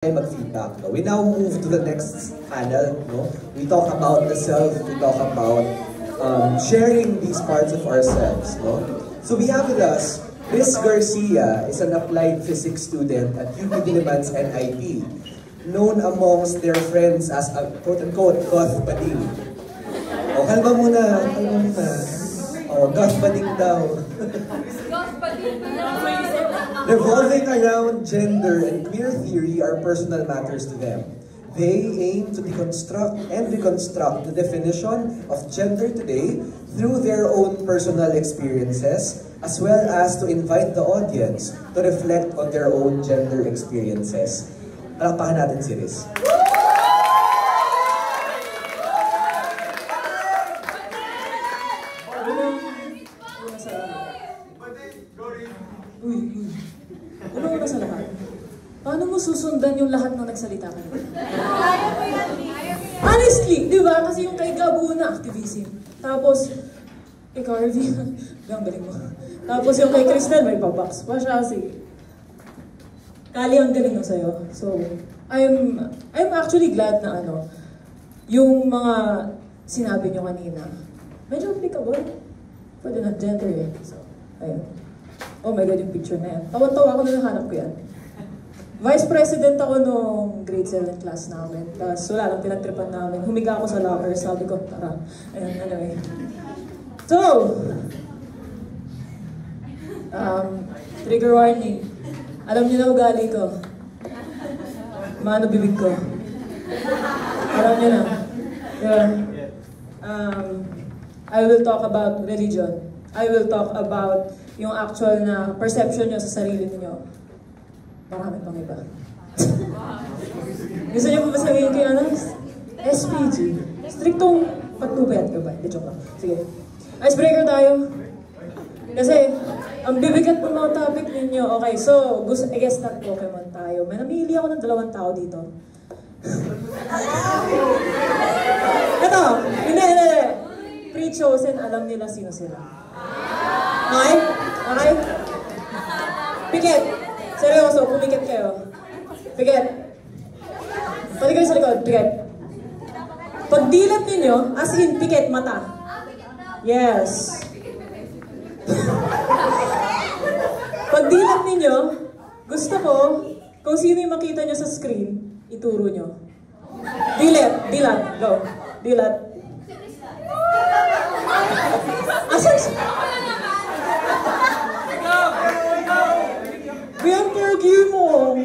mag-feedback. No? We now move to the next panel. No? We talk about the self, we talk about sharing these parts of ourselves. No? So we have with us, Miss Garcia is an applied physics student at UP Diliman's NIT, known amongst their friends as a quote-unquote goth bading. O, kalma muna, kalma muna. O, goth bading daw. Goth bading Revolving around gender and queer theory are personal matters to them. They aim to deconstruct and reconstruct the definition of gender today through their own personal experiences, as well as to invite the audience to reflect on their own gender experiences. Palakpakan natin si Riz. Una sa lahat, paano mo susundan yung lahat ng nagsalita ka? Honestly, di ba? Kasi yung kay Gabo na activism. Tapos, ikaw, Harvey, galing mo. Tapos yung kay Cristel, may pabox pa siya. Kali ang galing mo sa'yo. So, I'm actually glad na yung mga sinabi nyo kanina, medyo applicable. Pwede na gender eh. So, ayun. Oh my God, yung picture na yan. Tawa-tawa ako na nahanap ko yan. Vice President ako nung grade 7 class namin. Tapos wala lang, pinagtripan namin. Humiga ako sa locker, sabi ko, tara. Ayun, anyway. So, trigger warning. Alam niyo na ugali ko. Maano bibig ko. Alam niyo na. Yeah. I will talk about religion. I will talk about yung actual na perception nyo sa sarili niyo. Marami pang iba. Gusto niyo pa ba sabihin kayo SPG? Striktong patnubet ka ba? Di joke lang. Sige. Icebreaker tayo. Kasi, ang bibigat ng mga topic ninyo. Okay, so, I guess not Pokemon tayo. May namili ako ng 2 tao dito. Ito, hindi. Pre-chosen, alam nila sino sila. Okay? Okay? Pikit. Seryoso, pumikit kayo. Pikit. Pwede kayo sa likod, pikit. Pag dilat ninyo, as in, pikit, mata. Yes. Pag dilat ninyo, gusto ko, kung sino yung makita nyo sa screen, ituro nyo. Dilat, go. Dilat. Asan siya? Ayan, pergi mo.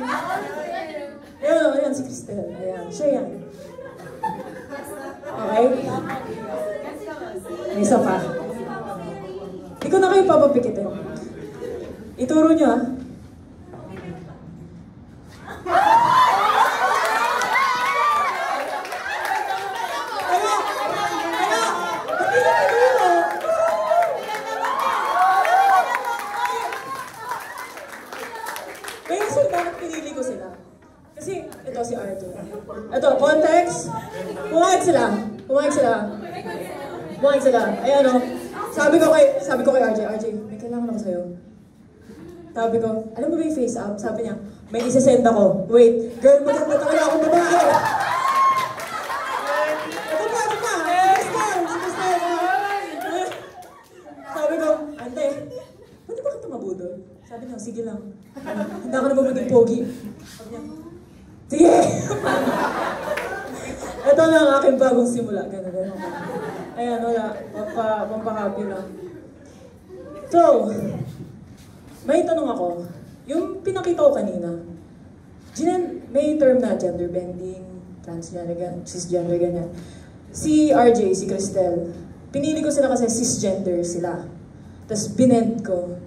Ayan, si Cristel. Ayan, siya yan. Okay? May isa pa. Hindi ko na kayo papapikitin. Ituro nyo, ha? Pinili ko sila. Kasi, ito si RJ. Ito, context. Pumayag sila. Ayan o. Sabi ko kay RJ, may kailangan ako sa'yo. Sabi ko, alam mo ba yung face up? Sabi niya, may isasend ako. Wait, girl, maganda talaga akong babae. Ito pa. Sabi ko, ante, pwede ba ka tumabudol? Sabi niya, sige lang. Hindi ako na magiging pogi. Sabi niya, sige! Ito na ang aking bagong simula. Ganun. Ayan, wala. Pampahappy lang. So, may tanong ako. Yung pinakita ko kanina, may term na gender bending, transgender, cisgender, ganyan. Si RJ, si Cristel, pinili ko sila kasi cisgender sila. Tapos binend ko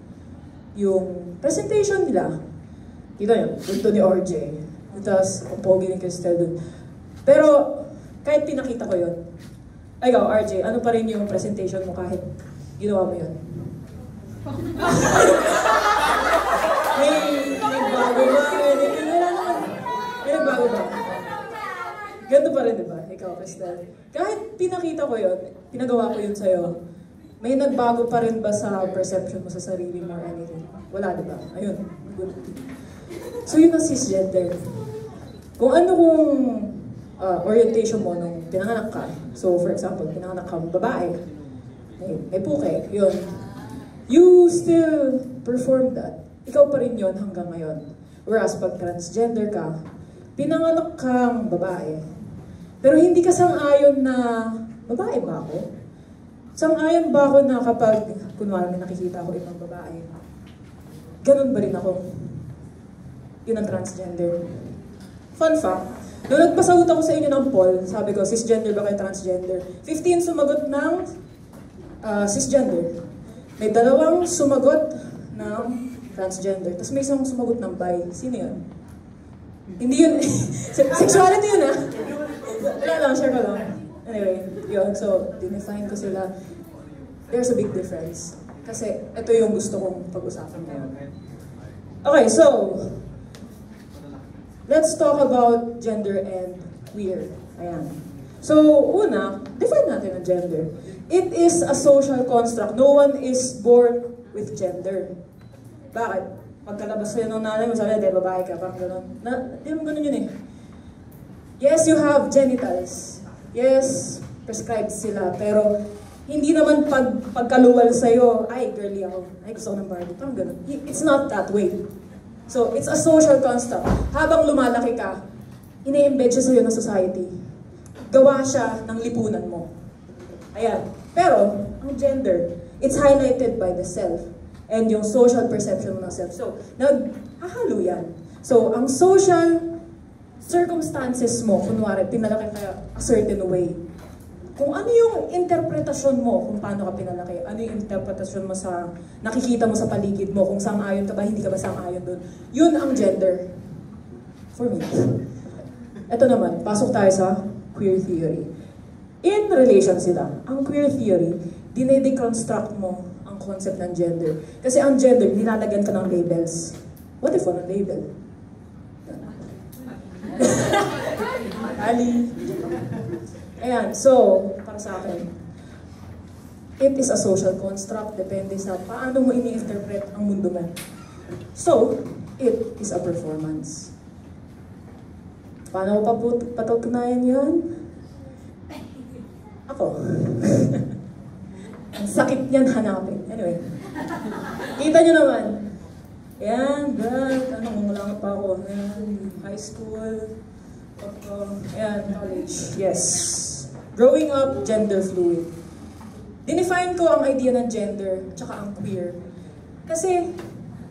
yung presentation nila. Kita nyo, ito ni RJ. Tapos, ang pogi ni Cristel dun. Pero, kahit pinakita ko yun, ikaw, RJ, ano pa rin yung presentation mo kahit ginawa mo yun? may bago ba? May nagbago ba? Ganito pa rin, diba? Ikaw, Cristel. Kahit pinakita ko yun, pinagawa ko yun sa'yo, may nagbago pa rin ba sa perception mo sa sarili mo or anything? Wala, diba? Ayun. Good. So yun ang cisgender. Kung ano kung orientation mo nung pinanganak ka. So, for example, pinanganak ka babae, may puke, yun. You still perform that. Ikaw pa rin yun hanggang ngayon. Whereas, pag transgender ka, pinanganak kang babae. Pero hindi ka sang-ayon na, babae ba ako? Sang-ayon ba ako na kapag, kunwari may nakikita ako ibang babae, ganun ba rin ako? Yun ang transgender. Fun fact, nung nagpasagot ako sa inyo ng poll, sabi ko, cisgender ba kayo transgender? 15 sumagot ng cisgender. May 2 sumagot ng transgender. Tapos may isang sumagot ng bi. Sino yun? Hindi yun. Sexuality yun ah. Wala lang, share ko lang. Anyway, yun. So, dinefine ko sila. There's a big difference. Kasi ito yung gusto kong pag-usapan ngayon. Okay, so, let's talk about gender and queer. Ayan. So, una, define natin ang gender. It is a social construct. No one is born with gender. Bakit? Pagkalabas sa'yo ng nanay mo, sabi, di, babae ka, parang gano'n. Di naman gano'n yun eh. Yes, you have genitals. Yes, prescribed sila. Pero, hindi naman pagkaluwal sa'yo, ay, girly ako. Ay, gusto ko ng Barbie. Parang gano'n. It's not that way. So, it's a social construct. Habang lumalaki ka, ine-embed siya sa'yo ng society. Gawa siya ng lipunan mo. Ayan. Pero, ang gender, it's highlighted by the self and yung social perception mo ng self. So, naghahalo yan. So, ang social circumstances mo, kunwari, pinalaki ka a certain way. Kung ano yung interpretasyon mo kung paano ka pinalaki, ano yung interpretasyon mo sa nakikita mo sa paligid mo, kung sang-ayon ka ba, hindi ka ba sang-ayon doon, yun ang gender. For me. Ito naman, pasok tayo sa queer theory. In relation sila, ang queer theory, dinedeconstruct mo ang concept ng gender. Kasi ang gender, nilalagyan ka ng labels. What if walang label? Ali. Ayan, so, para sa akin, it is a social construct, depende sa paano mo ini-interpret ang mundo mo. So, it is a performance. Paano ko patutunayan yan? Ako. Ang sakit niyan hanapin. Anyway, kita nyo naman. Ayan, God, mula pa ako. Ayan, high school. Ayan, college. Yes. Growing up, gender fluid. Dinefine ko ang idea ng gender, tsaka ang queer. Kasi,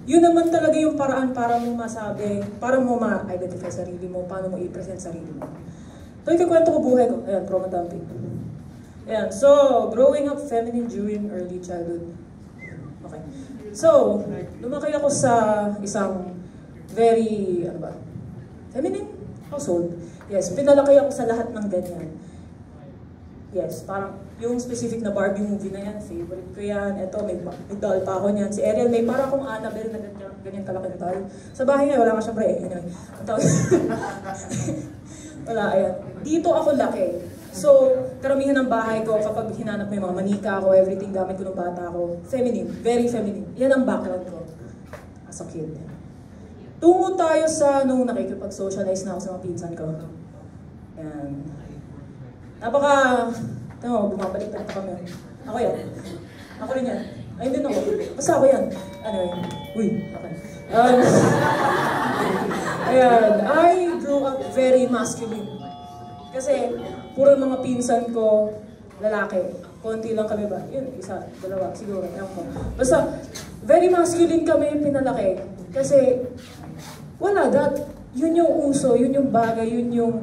yun naman talaga yung paraan para mo masabi, para mo ma-identify sarili mo, paano mo i-present sarili mo. So, ikakwento ko buhay ko. Ayan, trauma dumping. Ayan, so, growing up feminine during early childhood. Okay. So, lumaki ako sa isang very, feminine household. Yes, pinalaki ako sa lahat ng ganyan. Yes, parang yung specific na Barbie movie na yan, favorite ko yan. Ito, may doll pa ako niyan. Si Ariel, may parang akong Annabelle na ganyan kalaki na doll. Sa bahay nga, wala nga syempre eh. Anyway, wala, ayan. Dito ako laki. So, karamihan ng bahay ko, kapag hinanap mo yung mga manika ko, everything, gamit ko ng bata ko, feminine, very feminine. Yan ang background ko as a kid. Tungo tayo sa nung nakikipag-socialize na ako sa mga pinsan ko. Yan. Bumabalik na kami. Ako yan. Ako rin yan. Ay, hindi na ako. Basta ako yan. Anyway. Uy, okay. Ayan. I grew up very masculine. Kasi, puro mga pinsan ko, lalaki. Konti lang kami ba? Yun, isa, dalawa, siguro. Basta, very masculine kami pinalaki. Kasi, wala, yun yung uso, yun yung bagay, yun yung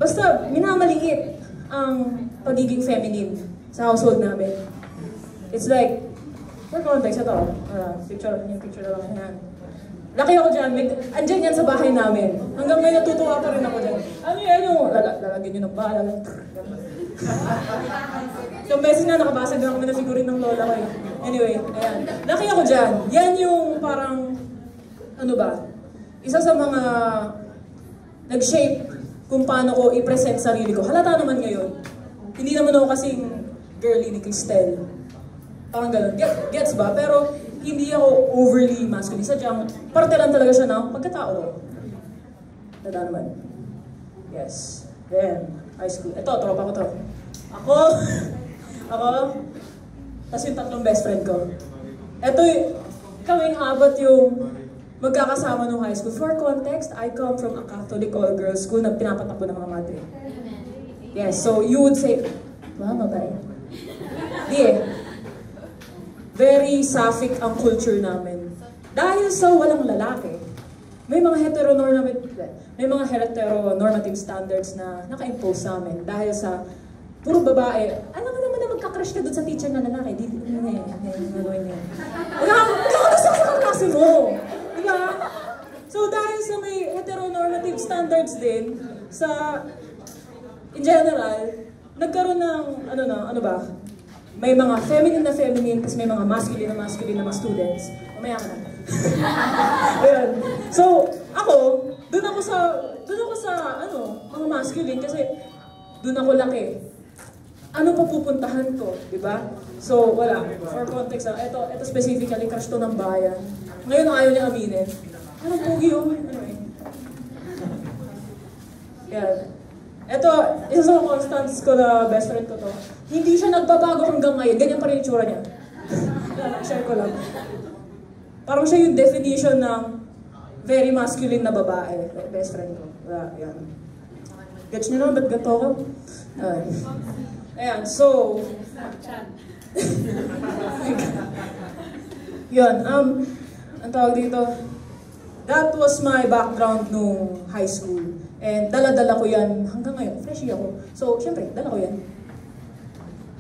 basta minamaliit ang pagiging feminine sa household namin. It's like, for context, ito, picture na lang yan. Laki ako dyan, andyan yan sa bahay namin. Hanggang ngayon natutuwa pa rin ako dyan. Ano yan yung, lalagyan nyo ng bala. Yung beses na nakabasag na kami na figurin ng lola ko eh. Anyway, ayan. Laki ako dyan. Yan yung parang, isa sa mga nag-shape kung paano ko i-present sarili ko. Halata naman ngayon. Hindi naman ako kasing girly ni Cristel. Parang gano'n. Gets ba? Pero hindi ako overly masculine. Sadyang, parte lang talaga siya ng pagkatao. Tanda naman. Yes. Then, high school. Ito, tropa ko to. Ako, tas yung tatlong best friend ko. Ito, kaming apat yung magkakasama nung high school. For context, I come from a Catholic all-girls school na pinapatakbo ng mga madre. Yes, so you would say, mama ba eh? Di eh. Very sapphic ang culture namin. Dahil sa walang lalaki, may mga heteronormative standards na naka-impose sa amin. Dahil sa puro babae, alam mo naman na magka-crush ka dun sa teacher na lalaki. Di na yan. Wala ka gusto sa kaklase mo. Diba? So dahil sa may heteronormative standards din, in general, nagkaroon ng, ano ba? May mga feminine, tapos may mga masculine na mga students. Mamaya ka na. Ayan. So, doon ako sa, mga masculine kasi doon ako laki. Ano pa pupuntahan ko, di ba? So, wala. For context, ito specifically, crush to ng bayan. Ngayon, ayaw niya aminin. Anong pogi yun? Yan. Ito, isa sa constants ko na best friend ko to. Hindi siya nagbabago hanggang ngayon. Ganyan pa rin yung tsura niya. Share ko lang. Parang siya yung definition ng very masculine na babae. Best friend ko. Yan. Gets niyo naman, ba't ganito ko? Ayan, so... Yun, ang tawag dito, that was my background nung high school. And dala-dala ko yan hanggang ngayon. Freshie ako. So, syempre, dala ko yan.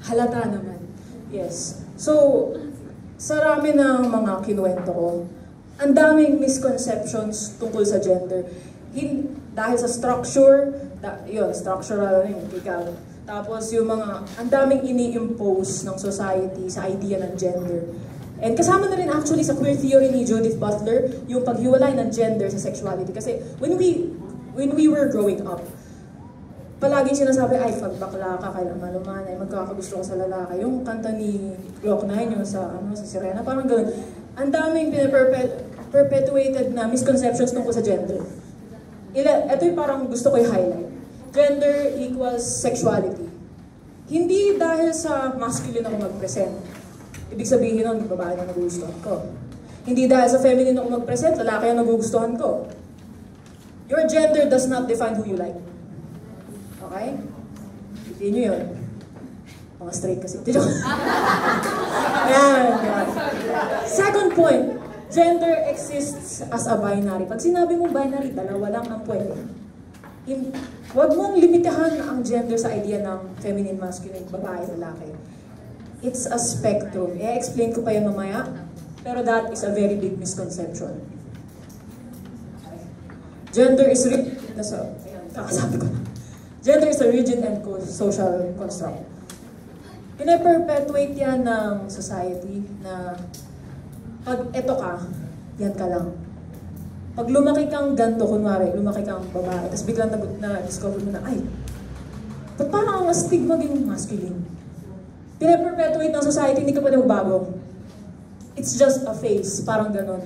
Halata naman. Yes. So, sa rami ng mga kinuwento ko, ang daming misconceptions tungkol sa gender. Dahil sa structure, structural yun, ikaw. Tapos yung mga, ang daming ini-impose ng society sa idea ng gender. And kasama na rin actually sa queer theory ni Judith Butler, yung paghiwalay ng gender sa sexuality. Kasi when we were growing up, palaging sinasabi, ay, pag bakla ka, kailangan lumanay, magkakagusto ko sa lalaki. Yung kanta ni Glock 9, yung sa Sirena, parang gano'n. Ang daming perpetuated na misconceptions tungkol sa gender. Ito yung parang gusto ko i-highlight. Gender equals sexuality. Hindi dahil sa masculine ako mag-present. Ibig sabihin nun, babae na nagugustuhan ko. Hindi dahil sa feminine ako mag-present, lalaki ang nagugustuhan ko. Your gender does not define who you like. Okay? Hindi nyo yun. Mga straight kasi. Ayan. Second point, gender exists as a binary. Pag sinabi mong binary, dalawa lang ang pwede. Huwag mong limitahan ang gender sa idea ng feminine, masculine, babae, lalaki. It's a spectrum. I-explain ko pa yan mamaya. Pero that is a very big misconception. Gender is rigid. Kakasabi ko na. Gender is a rigid and social construct. Pinaperpetuate yan ng society na pag eto ka, yan ka lang. Pag lumaki kang ganto, kunwari, lumaki kang babae, tapos biglang na-discover mo na, ay, ba't parang ang astig maging masculine? Pinaperpetuate ng society, hindi ka pa nagbago. It's just a phase, parang ganon.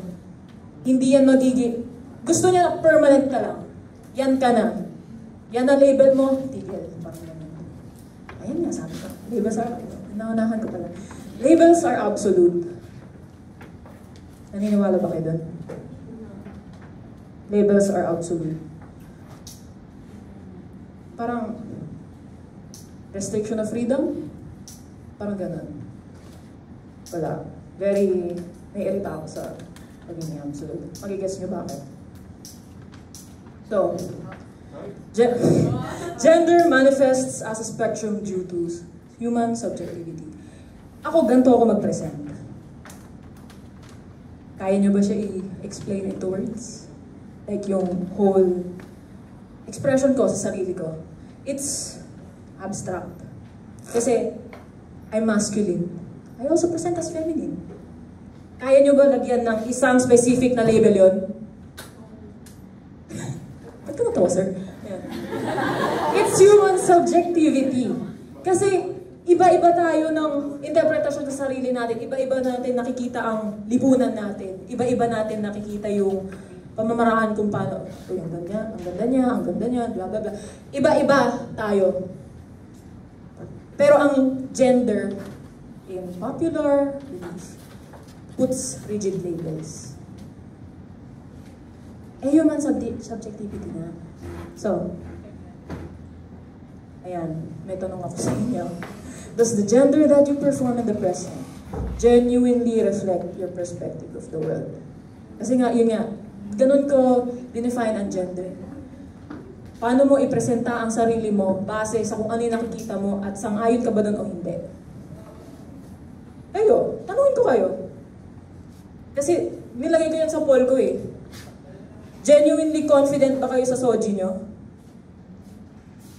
Hindi yan magiging, gusto niya na permanent ka lang. Yan ka na. Yan na label mo, tigil. Parang ganon. Ayan nga, sabi ko. Labels are, naunahan ko pala. Labels are absolute. Naniniwala ba kayo doon? Labels are absolute. Parang restriction of freedom? Parang ganun. Wala. Very, naiirita ako sa pagiging absolute. Magigets nyo bakit? So, gender manifests as a spectrum due to human subjectivity. Ako, ganito ako mag-present. Kaya nyo ba siya i-explain into words? Like yung whole expression ko sa sarili ko. It's abstract. Kasi I'm masculine. I also present as feminine. Kaya nyo ba lagyan ng isang specific na label yon? Ba't ka natawa, sir? Yeah. It's human subjectivity. Kasi iba-iba tayo ng interpretasyon sa sarili natin. Iba-iba natin nakikita ang lipunan natin. Iba-iba natin nakikita yung pamamaraan kung paano, uy, ang ganda niya, blah blah blah. Iba-iba tayo. Pero ang gender in popular belief puts rigid labels. Human subjectivity na. So, ayan, may tanong ako sa inyo. Does the gender that you perform in the present genuinely reflect your perspective of the world? Kasi nga, yun nga, ganun ko define ang gender. Paano mo ipresenta ang sarili mo base sa kung ano yung nakikita mo at sang-ayon ka ba doon o hindi? Kayo, tanungin ko kayo. Kasi nilagay ko yan sa poll ko eh. Genuinely confident ba kayo sa soji nyo?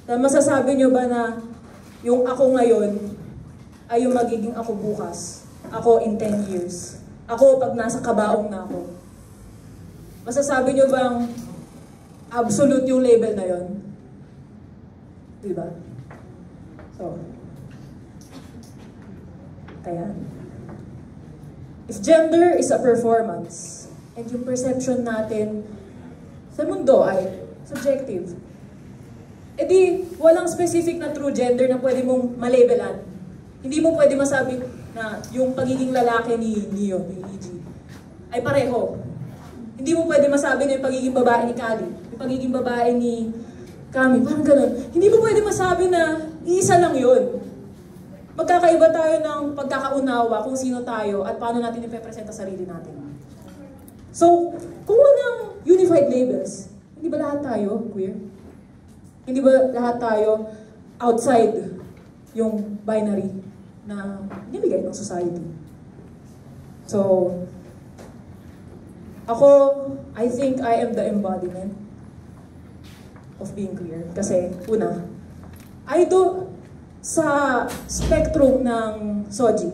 Masasabi nyo ba na yung ako ngayon ay yung magiging ako bukas? Ako in 10 years? Ako pag nasa kabaong na ako? Masasabi nyo bang absolute yung label na yon? Diba? So, kaya, if gender is a performance, and yung perception natin sa mundo ay subjective, edi walang specific na true gender na pwede mong malabelan. Hindi mo pwede masabi na yung pagiging lalaki ni Neo, ni EG, ay pareho. Hindi mo pwede masabi na yung pagiging babae ni Kali, yung pagiging babae ni Kami, parang ganun. Hindi mo pwede masabi na iisa lang yun. Magkakaiba tayo ng pagkakaunawa kung sino tayo at paano natin ipepresenta sarili natin. So, kung walang unified labels, hindi ba lahat tayo queer? Hindi ba lahat tayo outside yung binary na nilagay ng society? So, ako, I think I am the embodiment of being queer. Kasi, una, sa spectrum ng SOGI,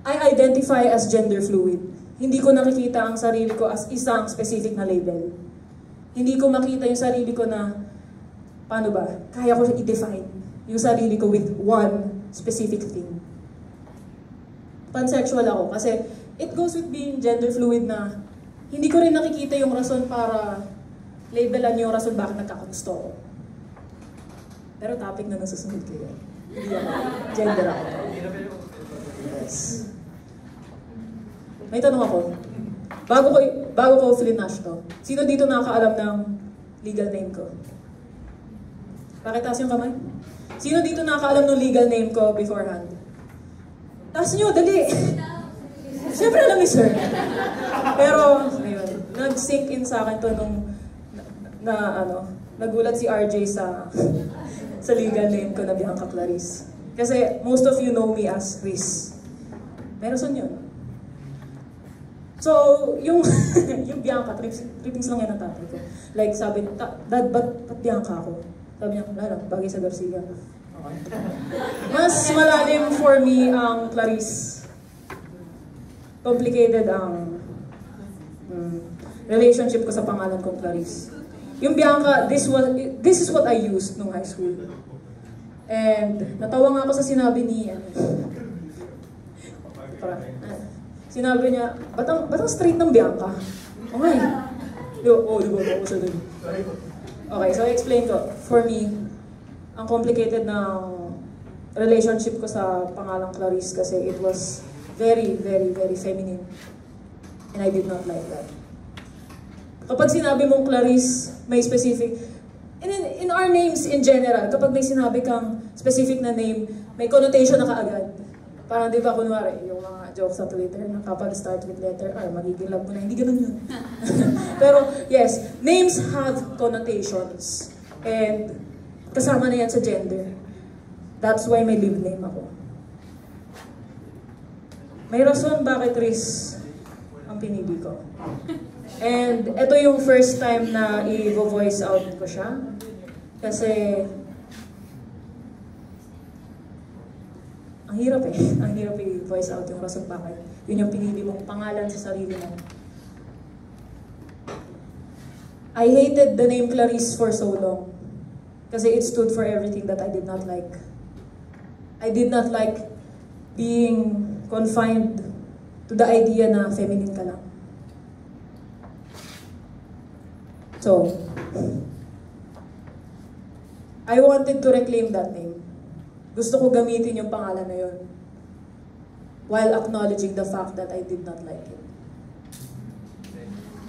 I identify as gender fluid. Hindi ko nakikita ang sarili ko as isang specific na label. Hindi ko makita yung sarili ko na, paano ba, kaya ko i-define yung sarili ko with one specific thing. Pansexual ako kasi it goes with being gender fluid na hindi ko rin nakikita yung rason para labelan yung rason bakit nagkakagusto ko. Pero topic na nasusunod kayo. Hindi ako. Gender ako. Yes. May tanong ako. Bago ko flinash to, sino dito nakakaalam ng legal name ko? Pakitaas yung kamay. Sino dito nakakaalam ng legal name ko beforehand? Taas nyo, dali! Siyempre alam ni sir. Pero, ayun, nag-sink in sa akin to nung nagulat si RJ sa legal name ko na Bianca Clarice. Kasi most of you know me as Riz. Pero son yun. So, yung Bianca, trippings lang yan ang tatay ko. Like, sabi, Dad, ba't Bianca ako? Sabi niya, wala lang, bagay sa Garcia. Okay. Mas malalim for me ang Clarice. Complicated ang relationship ko sa pangalan kong Clarice. Yung Bianca, this is what I used nung high school. And natawa nga ako sa sinabi ni sinabi niya, ba't ang straight ng Bianca? Okay. Di ba ako sa dun? Okay, so I explain ko. For me, ang complicated ng relationship ko sa pangalang Clarice kasi it was very, very, very feminine. And I did not like that. Kapag sinabi mong Clarice, may specific, in our names in general, kapag may sinabi kang specific na name, may connotation na kaagad. Parang di ba, kunwari, yung mga jokes sa Twitter na kapag start with letter R, magiging love mo na. Hindi ganun yun. Pero, yes, names have connotations. And kasama na yan sa gender. That's why may live name ako. May rason bakit Riz ang pinili ko. And ito yung first time na i-voice out ko siya. Kasi ang hirap eh. Ang hirap i-voice out yung rason bakit. Yun yung pinili mong pangalan sa sarili mo. I hated the name Clarice for so long. Kasi it stood for everything that I did not like. I did not like being confined to the idea na feminine ka lang. So, I wanted to reclaim that name. Gusto ko gamitin yung pangalan na yun while acknowledging the fact that I did not like it.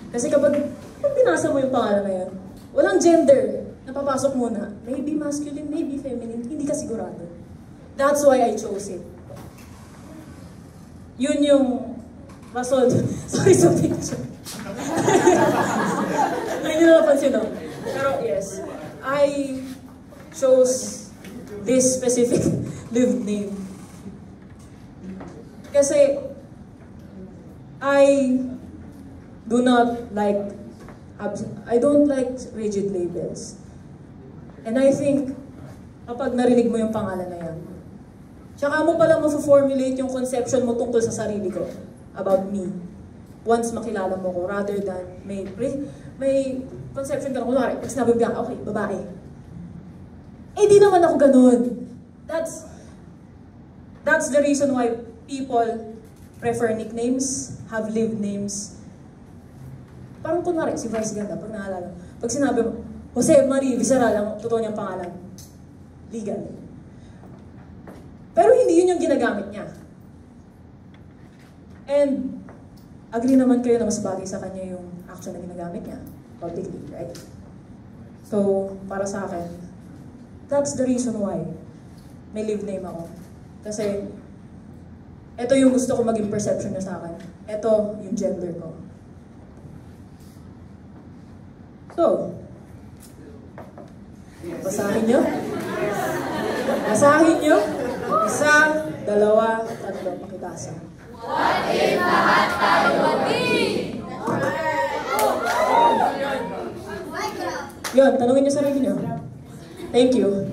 Kasi kapag binasa mo yung pangalan na yun, walang gender. Napapasok muna. Maybe masculine, maybe feminine. Hindi ka sigurado. That's why I chose it. Yun yung rason. Sorry sa picture. Hindi na napansin, no? Pero yes, I chose this specific lived name. Kasi I don't like rigid labels. And I think, kapag narinig mo yung pangalan na yan, tsaka mo palang ma-formulate yung conception mo tungkol sa sarili ko, about me, once makilala mo ko, rather than may conception ka na, kunwari, pag sinabi mo okay, babae. Eh, di naman ako ganun. That's the reason why people prefer nicknames, have lived names. Parang kunwari, si Vice Ganda, pag naalala. Pag sinabi mo, Jose Marie Visceral, ang totoo niyang pangalan. Legal. Pero hindi yun yung ginagamit niya. And, agree naman kayo na mas bagay sa kanya yung action na ginagamit niya. Publicly, right? So, para sa akin, that's the reason why may live name ako. Kasi, ito yung gusto ko maging perception niya sa akin. Ito yung gender ko. So, basahin nyo? Basahin nyo? 1, 2, 3, pakitasa. What if lahat tayo mati? Yun, tanungin nyo sarili nyo. Thank you.